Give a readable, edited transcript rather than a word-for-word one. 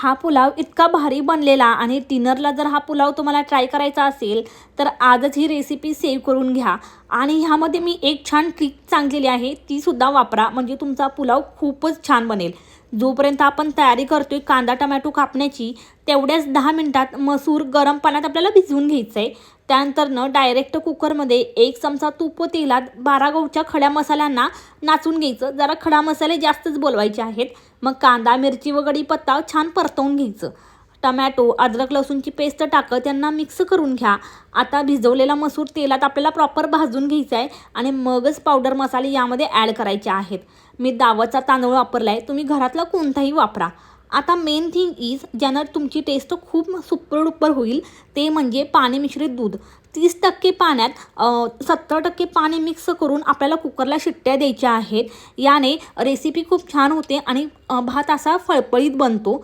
हा पुलाव इतका भारी बनलेला आणि डिनरला जर हा पुलाव तुम्हाला ट्राय करायचा असेल तर आजच ही रेसिपी सेव्ह करून घ्या। आणि ह्यामध्ये मी एक छान ट्रिक सांगितलेली आहे, ती सुद्धा वापरा, म्हणजे तुमचा पुलाव खूपच छान बनेल। जोपर्यंत आपण तयारी करतोय कांदा टोमॅटो कापण्याची, तेवढ्याच 10 मिनिटात मसूर गरम पाण्यात आपल्याला भिजवून घ्यायचं आहे। त्यानंतर डायरेक्ट कुकरमध्ये 1 चमचा तूप व तेलात 12 गवच्या खड्या मसाल्यांना नाचून घ्यायचं। जरा खडा मसाले जास्तच बोलवायचे आहेत। मग कांदा मिरची व कढीपत्ता छान परतवून घ्यायचं। टमॅटो अद्रक लसूणची पेस्ट टाकत त्यांना मिक्स करून घ्या। आता भिजवलेला मसूर तेलात आपल्याला प्रॉपर भाजून घ्यायचा आहे आणि मगच पावडर मसाले यामध्ये ॲड करायचे आहेत। मी दावतचा तांदूळ वापरला आहे, तुम्ही घरातला कोणताही वापरा। आता मेन थिंग इज ज्यानं तुमची टेस्ट खूप सुपर डुपर होईल ते म्हणजे पाणी मिश्रित दूध। 30% पाण्यात 70% पाणी मिक्स करून आपल्याला कुकरला शिट्ट्या द्यायच्या आहेत। याने रेसिपी खूप छान होते आणि भात असा फळफळीत बनतो।